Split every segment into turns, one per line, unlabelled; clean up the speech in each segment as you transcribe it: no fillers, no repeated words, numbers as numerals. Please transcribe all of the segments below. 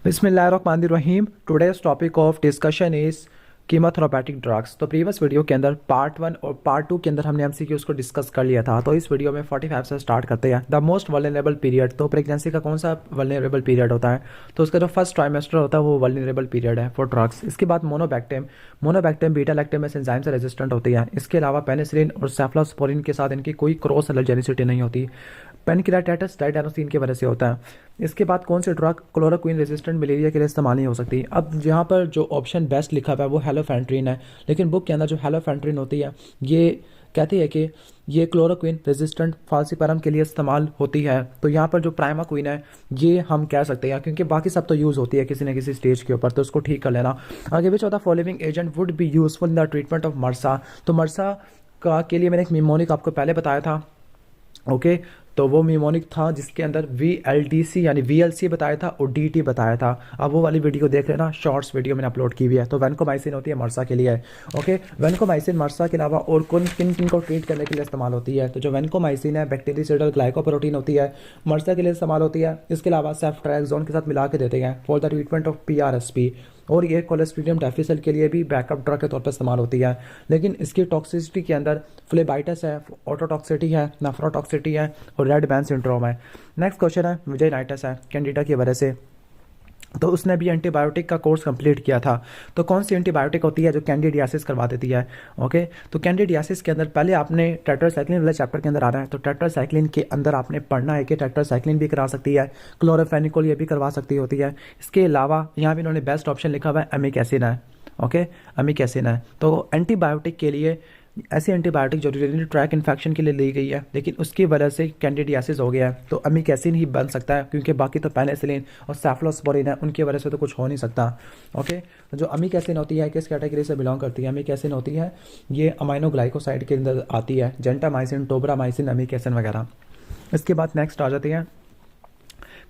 बिस्मिल्लाहिर्रहमानिर्रहीम। Today's topic of discussion is कीमोथेरापेटिक drugs. तो previous video के अंदर पार्ट 1 और पार्ट 2 के अंदर हमने एमसीक्यूज को डिस्कस कर लिया था। तो इस वीडियो में 45 से स्टार्ट करते हैं। द मोस्ट वल्नरेबल पीरियड, तो प्रेगनेंसी का कौन सा वल्नरेबल पीरियड होता है? तो उसका जो फर्स्ट ट्राइमेस्टर होता है वो वल्नरेबल पीरियड है फॉर ड्रग्स। इसके बाद मोनोबैक्टीरियम बीटा लैक्टेमस एंजाइम से रेजिस्टेंट होती है। इसके अलावा पेनिसिलिन और सेफ्लोस्पोरिन के साथ इनकी कोई क्रॉस एलर्जेनिसिटी नहीं होती। पेनक्रियाटाइटिस डाइडाइनोसिन की वजह से होता है। इसके बाद कौन सी ड्रग क्लोरोक्विन रेजिस्टेंट मलेरिया के लिए इस्तेमाल नहीं हो सकती? अब यहाँ पर जो ऑप्शन बेस्ट लिखा हुआ है वो हेलोफेंट्रिन है, लेकिन बुक के अंदर जो हेलोफेंट्रिन होती है ये कहती है कि ये क्लोरोक्विन रेजिस्टेंट फाल्सिपारम के लिए इस्तेमाल होती है। तो यहाँ पर जो प्राइमाक्विन है ये हम कह सकते हैं, क्योंकि बाकी सब तो यूज़ होती है किसी न किसी स्टेज के ऊपर, तो उसको ठीक कर लेना। आगे भी चौथा following agent would be useful in the treatment of MRSA. तो मर्सा का के लिए मैंने एक निमोनिक आपको पहले बताया था। ओके तो वो निमोनिक था जिसके अंदर VLDC यानी VLC बताया था और DT बताया था। अब वो वाली वीडियो देख लेना, शॉर्ट्स वीडियो मैंने अपलोड की हुई है। तो वैनकोमाइसिन होती है मर्सा के लिए। ओके, वैनकोमाइसिन मर्सा के अलावा और किन किन को ट्रीट करने के लिए इस्तेमाल होती है? तो जो वैनकोमाइसिन है बैक्टीरियासाइडल ग्लाइकोप्रोटीन होती है, मर्सा के लिए इस्तेमाल होती है। इसके अलावा सेफ्ट्राक्सोन के साथ मिला के देते हैं for the treatment of PRSP, और ये कोलेस्ट्रीडियम डेफिसिल के लिए भी बैकअप ड्रग के तौर पर इस्तेमाल होती है। लेकिन इसकी टॉक्सिसिटी के अंदर फ्लेबाइटिस है, ऑटोटॉक्सिटी है, नेफ्रोटॉक्सिटी है और रेड बैन सिंड्रोम है। नेक्स्ट क्वेश्चन है वेजाइनाइटिस है कैंडिडा की वजह से। तो उसने भी एंटीबायोटिक का कोर्स कंप्लीट किया था। तो कौन सी एंटीबायोटिक होती है जो कैंडिडियासिस करवा देती है? ओके, तो कैंडिडियासिस के अंदर पहले आपने टेट्रासाइक्लिन वाले चैप्टर के अंदर आना है। तो टेट्रासाइक्लिन के अंदर आपने पढ़ना है कि टेट्रासाइक्लिन भी करा सकती है, क्लोरोफेनिकोल ये भी करवा सकती होती है। इसके अलावा यहाँ भी इन्होंने बेस्ट ऑप्शन लिखा हुआ है अमिक एसिड है। ओके, अमिक एसिड है। तो एंटीबायोटिक के लिए ऐसी एंटीबायोटिक जो यूरिनरी ट्रैक इन्फेक्शन के लिए ली गई है, लेकिन उसकी वजह से कैंडिडियासिस हो गया है, तो अमिकैसिन ही बन सकता है, क्योंकि बाकी तो पेनिसिलिन और सेफ्लोस्पोरिन है, उनकी वजह से तो कुछ हो नहीं सकता। ओके, तो जो अमिकैसिन होती है किस कैटेगरी से बिलोंग करती है? अमिकैसिन होती है ये अमाइनोग्लाइकोसाइड के अंदर आती है, जेंटामाइसिन, टोब्रामाइसिन, अमिकैसिन वगैरह। इसके बाद नेक्स्ट आ जाती है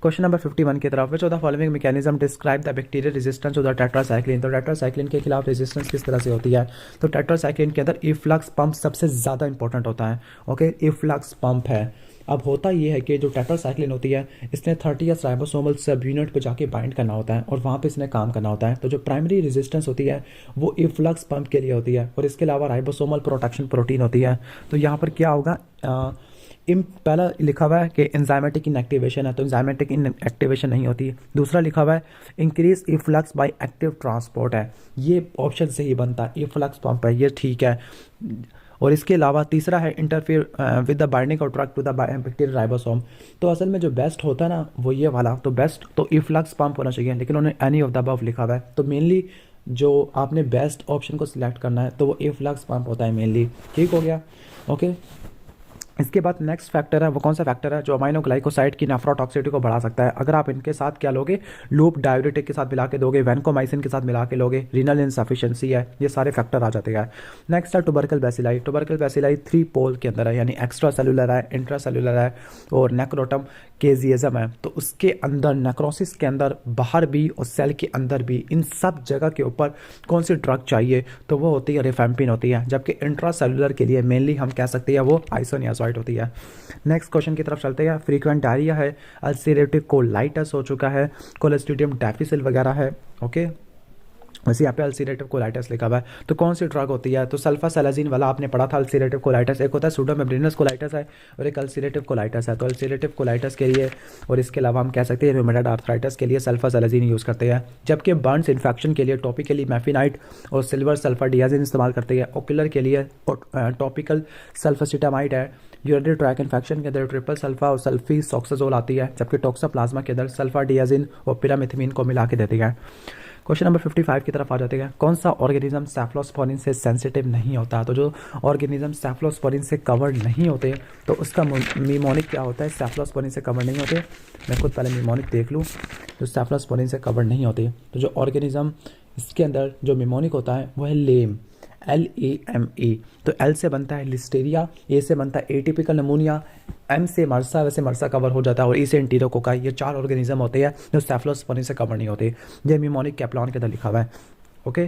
क्वेश्चन नंबर 51 की तरफ। विच of the following mechanism describe the bacterial resistance of the tetracycline. तो टेट्रासाइक्लिन के खिलाफ रेजिस्टेंस किस तरह से होती है? तो टेट्रासाइक्लिन के अंदर इफ्लक्स पंप सबसे ज़्यादा इंपॉर्टेंट होता है। ओके, इफ्लक्स पंप है। अब होता ये है कि जो टेट्रासाइक्लिन होती है इसने 30 राइबोसोमल सब यूनिट पे जाके बाइंड करना होता है और वहाँ पे इसने काम करना होता है। तो जो प्राइमरी रेजिस्टेंस होती है वो इफ्लक्स पंप के लिए होती है, और इसके अलावा राइबोसोमल प्रोटेक्शन प्रोटीन होती है। तो यहाँ पर क्या होगा, पहला लिखा हुआ है कि एंजाइमेटिक इनएक्टिवेशन है, तो एंजाइमेटिक इनएक्टिवेशन नहीं होती। दूसरा लिखा हुआ है increase efflux by active transport है, ये ऑप्शन से ही बनता है, इफ्लक्स पंप है, ये ठीक है। और इसके अलावा तीसरा है interfere with the binding of drug to the bacterial ribosome. तो असल में जो बेस्ट होता है ना वो ये वाला, तो बेस्ट तो इफ्लक्स पंप होना चाहिए, लेकिन उन्होंने एनी ऑफ द अबव लिखा हुआ है। तो मेनली जो आपने बेस्ट ऑप्शन को सिलेक्ट करना है तो वो इफ्लक्स पंप होता है मेनली। ठीक हो गया? ओके, इसके बाद नेक्स्ट फैक्टर है, वो कौन सा फैक्टर है जो अमाइनोग्लाइकोसाइड की नेफ्रोटॉक्सिसिटी को बढ़ा सकता है? अगर आप इनके साथ क्या लोगे, लूप डायूरेटिक के साथ मिला के दोगे, वैनकोमाइसिन के साथ मिला के लोगे, रीनल इनसफिशिएंसी है, ये सारे फैक्टर आ जाते हैं। नेक्स्ट है टुबरकल बैसिलाई। टुबरकल बैसिलाई 3 पोल के अंदर है, यानी एक्स्ट्रा सेलुलर है, इंट्रा सेलुलर है और नेक्रोटम केजियज्म है। तो उसके अंदर नेक्रोसिस के अंदर बाहर भी और सेल के अंदर भी, इन सब जगह के ऊपर कौन सी ड्रग चाहिए? तो वो होती है रिफेम्पिन होती है, जबकि इंट्रा सेलुलर के लिए मेनली हम कह सकते हैं वो आइसोनियाजॉइड होती है। नेक्स्ट क्वेश्चन की तरफ चलते हैं। फ्रीक्वेंट डायरिया है, अल्सरेटिव कोलाइटिस हो चुका है, कोलेस्ट्रीडियम डेफिसिल वगैरह है। ओके, वैसे यहाँ पे अल्सरेटिव कोलाइटिस लिखा हुआ है। तो कौन सी ड्रग होती है? तो सल्फासेलाजिन वाला आपने पढ़ा था अल्सरेटिव कोलाइटिस। एक होता है सूडोमेम्ब्रेनस कोलाइटिस है और एक अल्सरेटिव कोलाइटिस है। तो अल्सरेटिव कोलाइटिस के लिए और इसके अलावा हम कह सकते हैं रूमेटॉइड आर्थराइटिस के लिए सल्फासेलाजिन यूज़ करते हैं, जबकि बर्न्स इन्फेक्शन के लिए टॉपिकली मैफिनाइट और सिल्वर सल्फर डियाजिन इस्तेमाल करते हैं। ओकुलर के लिए टॉपिकल सल्फासिटामाइड है। यूरिनरी ट्रैक इन्फेक्शन के अंदर ट्रिपल सल्फा और सल्फी सॉक्साजोल आती है, जबकि टॉक्साप्लाज्मा के अंदर सल्फा डियाजिन और पिरामिथामिन को मिला के देती है। क्वेश्चन नंबर 55 की तरफ आ जाते हैं। कौन सा ऑर्गेनिज्म सेफ्लोस्पोरिन से सेंसिटिव नहीं होता? तो जो ऑर्गेनिज्म सेफ्लोस्पोरिन से कवर्ड नहीं होते तो उसका निमोनिक क्या होता है? सेफ्लोस्पोरिन से कवर नहीं होते। मैं खुद पहले निमोनिक देख लूँ। तो सेफ्लोस्पोरिन से कवर नहीं होते, तो जो ऑर्गेनिज्म इसके अंदर जो निमोनिक होता है वो है लेम, LAME। तो L से बनता है लिस्टेरिया, A से बनता है एटिपिकल नमूनिया, M से मर्सा, वैसे मर्सा कवर हो जाता है, और E से एंटीरोकोकाई। ये 4 ऑर्गेनिज्म होते हैं जो सेफ्लोस्पोरिन से कवर नहीं होते। ये निमोनिक कैप्लॉन के अंदर लिखा हुआ है। ओके,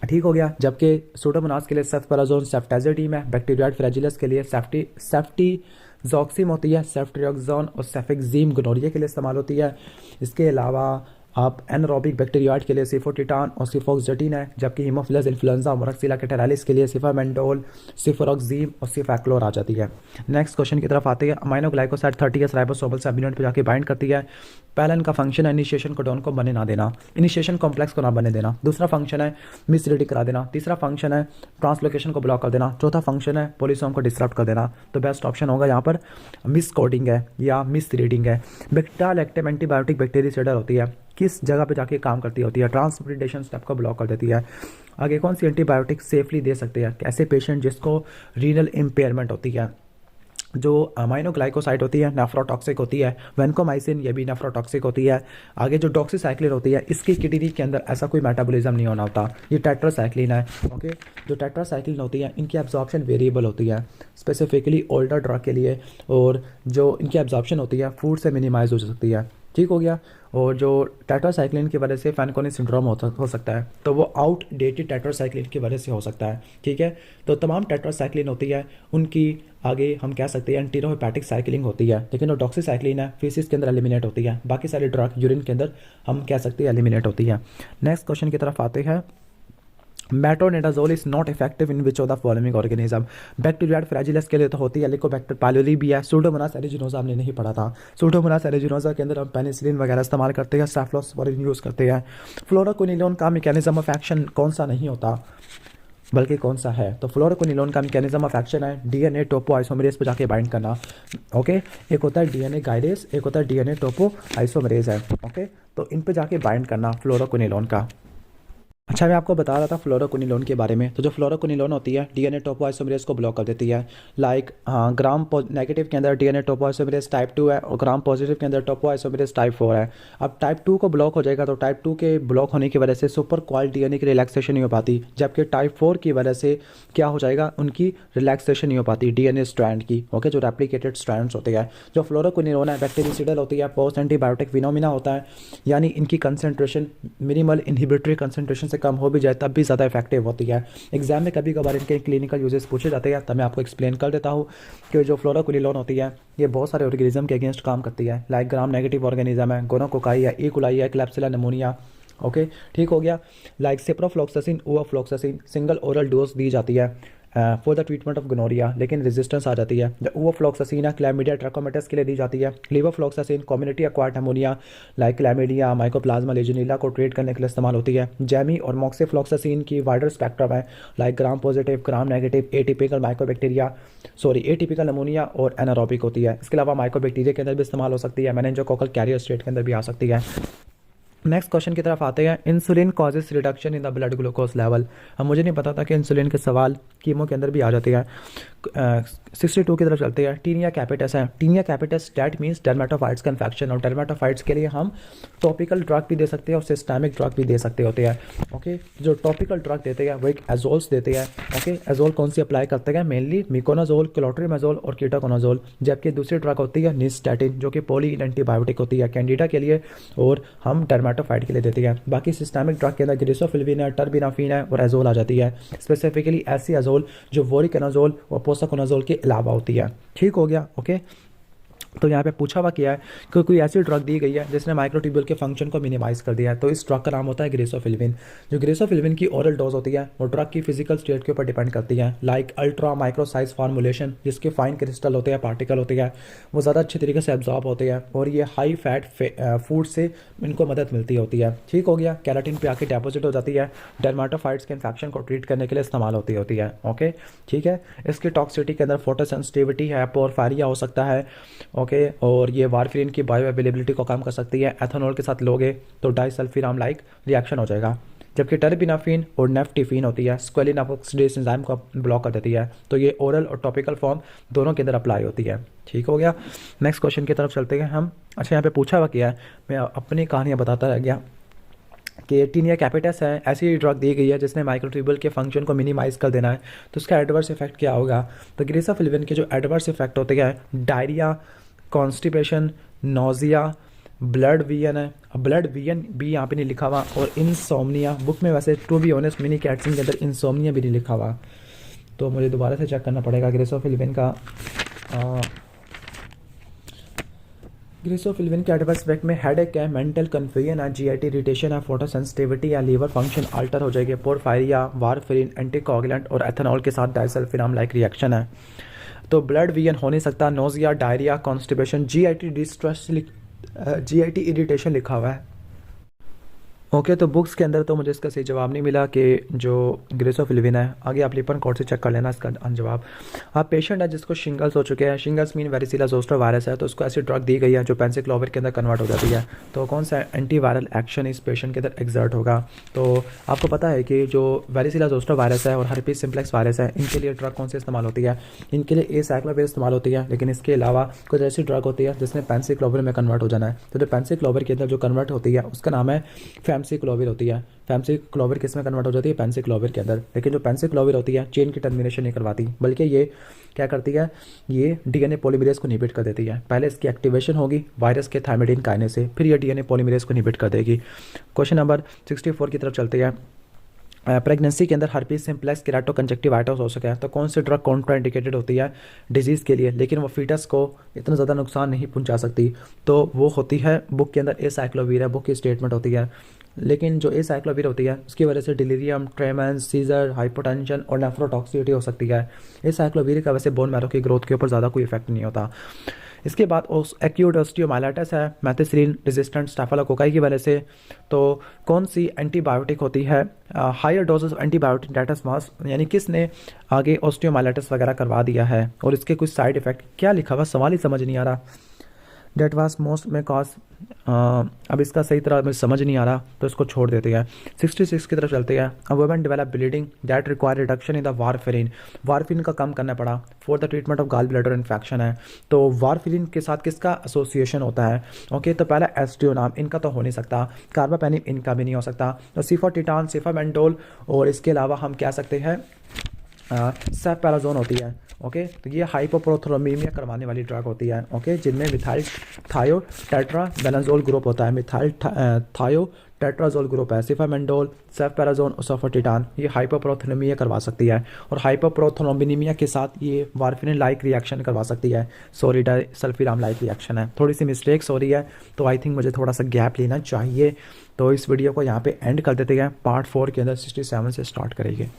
ठीक हो गया। जबकि सूडोमोनास के लिए सेफ्टोराजोन, सेफ्टाजिडीम है। बैक्टीरियाइड फ्रेजिलस के लिए सेफ्टीजॉक्सिम होती है, सेफ्ट्रियोक्सोन और सेफेक्सिम गोनोरिया के लिए इस्तेमाल होती है। इसके अलावा आप एनारोबिक बैक्टीरियाइड के लिए सिफोटिटान और सिफोक्सेटिन है, जबकि हीमोफिलस इन्फ्लुएंजा मोरक्सिला कैटेरालिस के लिए सिफामेंडोल, सिफोरोक्सीम और सिफैक्लोर आ जाती है। नेक्स्ट क्वेश्चन की तरफ आते हैं। Amino glycoside 30s ribosomal subunit पर जाके बाइंड करती है। पहला इनका फंक्शन है इनिशिएशन कोडोन को बने ना देना, इनिशिएशन कॉम्प्लेक्स को ना बने देना। दूसरा फंक्शन है मिसरीडिंग करा देना। तीसरा फंक्शन है ट्रांसलोकेशन को ब्लॉक कर देना। चौथा फंक्शन है पोलिसोम को डिसरप्ट कर देना। तो बेस्ट ऑप्शन होगा यहाँ पर मिस कोडिंग है या मिस रीडिंग है। बेटा लैक्टेम एंटीबायोटिक बैक्टीरियाइड होती है, किस जगह पे जाके काम करती होती है? ट्रांसप्रिडेशन स्टेप को ब्लॉक कर देती है। आगे कौन सी एंटीबायोटिक सेफली दे सकते हैं? ऐसे पेशेंट जिसको रीनल इम्पेयरमेंट होती है। जो अमाइनोग्लाइकोसाइड होती है नेफ्रोटॉक्सिक होती है। वेंकोमाइसिन ये भी नेफ्रोटॉक्सिक होती है। आगे जो डॉक्सीसाइक्लिन होती है, इसकी किडनी के अंदर ऐसा कोई मेटाबॉलिज्म नहीं होना होता, ये टेट्रासाइक्लिन है। ओके, जो टेट्रासाइक्लिन होती है इनकी एब्जॉर्प्शन वेरिएबल होती है, स्पेसिफिकली ओल्डर ड्रग के लिए, और जो इनकी एब्जॉर्प्शन होती है फूड से मिनिमाइज हो सकती है। ठीक हो गया। और जो टेट्रासाइक्लिन की वजह से फैनकोनी सिंड्रोम हो सकता है, तो वो आउटडेटेड टेट्रासाइक्लिन की वजह से हो सकता है। ठीक है, तो तमाम टेट्रासाइक्लिन होती है उनकी आगे हम कह सकते हैं एंटीरोहेपेटिक साइक्लिंग होती है, लेकिन जो डॉक्सीसाइक्लिन है फीसिस के अंदर एलिमिनेट होती है। बाकी सारी ड्रग यूरिन के अंदर हम कह सकते हैं एलिमिनेट होती है। नेक्स्ट क्वेश्चन की तरफ आते हैं। Metronidazole is not effective in which of the following organism? Bacteroides fragilis के लिए तो होती है, हेलिकोबैक्टर पाइलोरी भी है। सूडोमोनास एरिजिनोसा हमने नहीं पढ़ा था। सूडोमोनास एरिजिनोसा के अंदर हम पेनिसिलिन वगैरह इस्तेमाल करते हैं, सेफ्लोस्पोरिन यूज़ करते हैं। फ्लोरोक्विनिलोन का मैकेनिज्म ऑफ एक्शन कौन सा नहीं होता, बल्कि कौन सा है? तो फ्लोरोक्विनिलोन का मैकेनिज्म ऑफ एक्शन है डीएनए टोपो आइसोमरेज पे जाके बाइंड करना। ओके, एक होता है डीएनए गाइडेस, एक होता है डीएनए टोपो आइसोमरेज है। ओके, तो इन पे जाके बाइंड करना फ्लोरोक्विनिलोन का। अच्छा, मैं आपको बता रहा था फ्लोरोक्विनिलोन के बारे में। तो जो फ्लोरोक्विनिलोन होती है डीएनए टोपोआइसोमरेज को ब्लॉक कर देती है। लाइक ग्राम नेगेटिव के अंदर डीएनए टोपोआइसोमरेज टाइप 2 है और ग्राम पॉजिटिव के अंदर टोपोआइसोमरेज टाइप 4 है। अब टाइप 2 को ब्लॉक हो जाएगा, तो टाइप 2 के ब्लॉक होने की वजह से सुपर क्वाल डीएनए की रिलैक्सेशन नहीं हो पाती, जबकि टाइप 4 की वजह से क्या हो जाएगा, उनकी रिलैक्सेशन नहीं हो पाती डीएनए स्ट्रैंड की। ओके, जो रेप्लिकेटेड स्ट्रैंड्स होते हैं। जो फ्लोरोक्विनिलोन है बैक्टीरियाइडल होती है, पोस्ट एंटीबायोटिक फिनोमिना होता है, यानी इनकी कंसंट्रेशन मिनिमल इनहिबिटरी कंसंट्रेशन से कम हो भी जाए तब भी ज़्यादा इफेक्टिव होती है। एग्जाम में कभी कभार इनके क्लिनिकल यूजेस पूछे जाते हैं, तब मैं आपको एक्सप्लेन कर देता हूँ कि जो फ्लोरोक्विनिलोन होती है ये बहुत सारे ऑर्गेनिज्म के अगेंस्ट काम करती है। लाइक ग्राम नेगेटिव ऑर्गेनिज्म है, गोनोकोकाई है, ई कुलाई है, क्लैप्सिला निमोनिया। ओके, ठीक हो गया। Like ciprofloxacin, ofloxacin single oral dose दी जाती है for the treatment of gonorrhoea, लेकिन रेजिस्टेंस आ जाती है। जो ओवाफ्लॉक्सासिन है क्लैमिडिया ट्रैकोमेटस के लिए दी जाती है। Levofloxacin community acquired pneumonia like chlamydia mycoplasma legionella को ट्रीट करने के लिए इस्तेमाल होती है। जैमी और मॉक्सीफ्लॉक्सासिन की वाइडर स्पेक्ट्रम है, like gram positive, gram negative, atypical mycobacteria atypical pneumonia और एनारोबिक होती है। इसके अलावा माइकोबैक्टीरिया के अंदर भी इस्तेमाल हो सकती है, मेनिंजोकोकल कैरियर स्टेट के अंदर भी आ सकती है। नेक्स्ट क्वेश्चन की तरफ आते हैं। Insulin causes reduction in the blood glucose level. अब मुझे नहीं पता था कि इंसुलिन के सवाल कीमो के अंदर भी आ जाती है। 62 की तरफ चलते हैं। टीनिया कैपिटस है। Tinea capitis that means dermatophytes का इन्फेक्शन, और डर्मेटोफाइट्स के लिए हम टॉपिकल ड्रग भी दे सकते हैं और सिस्टेमिक ड्रग भी दे सकते होते हैं। ओके, जो टॉपिकल ड्रग देते हैं वो एक एजोल्स देते हैं। ओके, एजोल कौन सी अप्लाई करते हैं? मेनली मिकोनाजोल, क्लोट्रीमेजोल और कीटाकोनाजोल। जबकि दूसरी ड्रग होती है निस्टैटिन, जो कि पॉली एंटीबायोटिक होती है कैंडिडा के लिए, और हम डर्मेटोफाइट के लिए देती है। बाकी सिस्टेमिक ड्रग के अंदर ग्रिसोफिल्विन है, टर्बिनाफिन है और एजोल आ जाती है। स्पेसिफिकली ऐसी एजोल जो वोरिकनाजोल और पोसाकोनाजोल के अलावा होती है। ठीक हो गया। ओके, तो यहाँ पे पूछा हुआ क्या है कि कोई ऐसी ड्रग दी गई है जिसने माइक्रोट्यूब्यूल के फंक्शन को मिनिमाइज कर दिया है, तो इस ड्रग का नाम होता है ग्रेसोफिल्विन। जो ग्रेसोफिल्विन की ओरल डोज होती है वो ड्रग की फिजिकल स्टेट के ऊपर डिपेंड करती है। Like ultra micro size formulation, जिसके फाइन क्रिस्टल होते हैं, पार्टिकल होते हैं, वो ज़्यादा अच्छे तरीके से एब्जॉर्ब होते हैं और ये हाई फैट फूड से इनको मदद मिलती होती है। ठीक हो गया। कैराटिन पे आके डेपोजिट हो जाती है, डर्मेटोफाइट्स के इन्फेक्शन को ट्रीट करने के लिए इस्तेमाल होती है। ओके, ठीक है। इसकी टॉक्सिसिटी के अंदर फोटोसेंसिटिविटी है, पोरफायरिया हो सकता है। ओके, और ये वारफेरिन की बायो अवेलेबिलिटी को कम कर सकती है। एथेनॉल के साथ लोगे तो डाइसल्फिराम लाइक रिएक्शन हो जाएगा। जबकि टर्बिनाफिन और नेफ्टिफिन होती है, स्क्वेलिन ऑक्सीडेज एंजाइम को ब्लॉक कर देती है। तो ये ओरल और टॉपिकल फॉर्म दोनों के अंदर अप्लाई होती है। ठीक हो गया। नेक्स्ट क्वेश्चन की तरफ चलते हैं हम। अच्छा, यहाँ पे पूछा हुआ क्या है, मैं अपनी कहानियाँ बताता रह गया कि टीनिया कैपिटस है, ऐसी ड्रग दी गई है जिसने माइक्रोट्यूब्यूल के फंक्शन को मिनिमाइज कर देना है, तो उसका एडवर्स इफेक्ट क्या होगा? तो ग्रेसोफिल्विन के जो एडवर्स इफेक्ट होते हैं diarrhoea, constipation, nausea, blood VN है। ब्लड वीएन भी यहाँ पे नहीं लिखा हुआ, और इंसोम्निया बुक में वैसे टू बी ऑनेस्ट मिनी कैटसिंग के अंदर इंसोम्निया भी नहीं लिखा हुआ, तो मुझे दोबारा से चेक करना पड़ेगा ग्रेसोफिल्विन का। ग्रेसोफिल्विन के एडवर्स इफेक्ट में हेडेक है, मेंटल कन्फ्यूजन है, जीआईटी इरिटेशन है, फोटो सेंसिटिविटी या लीवर फंक्शन अल्टर हो जाएगी, पोरफायरिया, वारफेरिन, एंटीकोगुलेंट और एथेनॉल के साथ डाइसल्फिराम लाइक रिएक्शन है। तो ब्लड वीगन हो नहीं सकता, nausea, diarrhoea, constipation, GIT distress, GIT irritation लिखा हुआ है। ओके तो बुक्स के अंदर तो मुझे इसका सही जवाब नहीं मिला कि जो ग्रेसोफिल्विन है। आगे आप लिपन कोड से चेक कर लेना इसका जवाब। आप पेशेंट है जिसको शिंगल्स हो चुके हैं, शिंगल्स मीन वेरिसिला जोस्टर वायरस है, तो उसको ऐसी ड्रग दी गई है जो पेंसिक्लोविर के अंदर कन्वर्ट हो जाती है। तो कौन सा एंटीवायरल एक्शन इस पेशेंट के अंदर एग्जर्ट होगा? तो आपको पता है कि जो वेरिसिला जोस्टर वायरस है और हर्पीस सिम्प्लेक्स वायरस है, इनके लिए ड्रग कौन सी इस्तेमाल होती है? इनके लिए एसाइक्लोविर इस्तेमाल होती है, लेकिन इसके अलावा कुछ ऐसी ड्रग होती है जिसने पेंसिक्लोविर में कन्वर्ट हो जाना है। तो जो पेंसिक्लोविर के अंदर जो कन्वर्ट होती है उसका नाम है फैम्सिक्लोविर होती है। फैम्सिक्लोविर किस में कन्वर्ट हो जाती है? पेंसिक्लोविर के अंदर। लेकिन जो पेंसिक्लोविर होती है चेन की टर्मिनेशन नहीं करवाती, बल्कि ये क्या करती है, ये डीएनए पॉलीमरेज को इनहिबिट कर देती है। पहले इसकी एक्टिवेशन होगी वायरस के थायमिडिन काइनेज से, फिर ये डीएनए पॉलीमरेज को इनहिबिट कर देगी। क्वेश्चन नंबर 64 की तरफ चलते हैं। प्रेगनेंसी के अंदर हर्पीस सिम्प्लेक्स केराटोकंजक्टिवाइटिस हो सके तो कौन सी ड्रग कॉन्ट्राइंडिकेटेड होती है डिजीज़ के लिए, लेकिन वो फीटस को इतना ज़्यादा नुकसान नहीं पहुंचा सकती? तो वो होती है, बुक के अंदर एसाइक्लोविर है, बुक की स्टेटमेंट होती है। लेकिन जो एसाइक्लोविर होती है उसकी वजह से डिलीरियम, ट्रेमेंस, सीजर, हाइपोटेंशन और नेफ्रोटॉक्सिसिटी हो सकती है। एसाइक्लोविर का वैसे बोन मैरो की ग्रोथ के ऊपर ज़्यादा कोई इफेक्ट नहीं होता। इसके बाद एक्यूट ऑस्टियोमाइलाइटिस है मैथिसिलिन रेजिस्टेंट स्टाफिलोकोकाई की वजह से। तो कौन सी एंटीबायोटिक होती है? हायर डोजेस ऑफ एंटीबायोटिक डेटस मास, यानी किसने आगे ऑस्टियोमाइलाइटिस वगैरह करवा दिया है और इसके कुछ साइड इफेक्ट क्या लिखा हुआ, सवाल ही समझ नहीं आ रहा। डेट वाज मोस्ट में कॉज, अब इसका सही तरह मुझे समझ नहीं आ रहा तो इसको छोड़ देते हैं। 66 की तरफ चलते हैं। A woman develop bleeding that require reduction in the warfarin, warfarin का कम करना पड़ा for the treatment of gall bladder infection है। तो वारफेरिन के साथ किसका एसोसिएशन होता है? ओके तो पहला एस्टियोनाम, इनका तो हो नहीं सकता। कार्बापेनिम, इनका भी नहीं हो सकता। तो सिफोटिटान, सिफामेंडोल और इसके अलावा हम कह सकते हैं सेफपैराजोन होती है। ओके तो ये हाइपोप्रोथ्रोमीमिया करवाने वाली ड्रग होती है। ओके जिनमें मिथाइल थायोटेट्राबेनाजोल ग्रुप होता है, मिथाइल थायोटेट्राजोल ग्रुप है। सिफामेंडोल, सेफपैराजोन और सफोटिटान ये हाइपोप्रोथ्रोमीमिया करवा सकती है, और हाइपोप्रोथ्रोम्बिनीमिया के साथ ये वारफेरिन लाइक रिएक्शन करवा सकती है। सॉरी डाइसल्फिराम लाइक रिएक्शन है। थोड़ी सी मिस्टेक्स हो रही है तो आई थिंक मुझे थोड़ा सा गैप लेना चाहिए। तो इस वीडियो को यहाँ पे एंड कर देते हैं। पार्ट 4 के अंदर 67 से स्टार्ट करेंगे।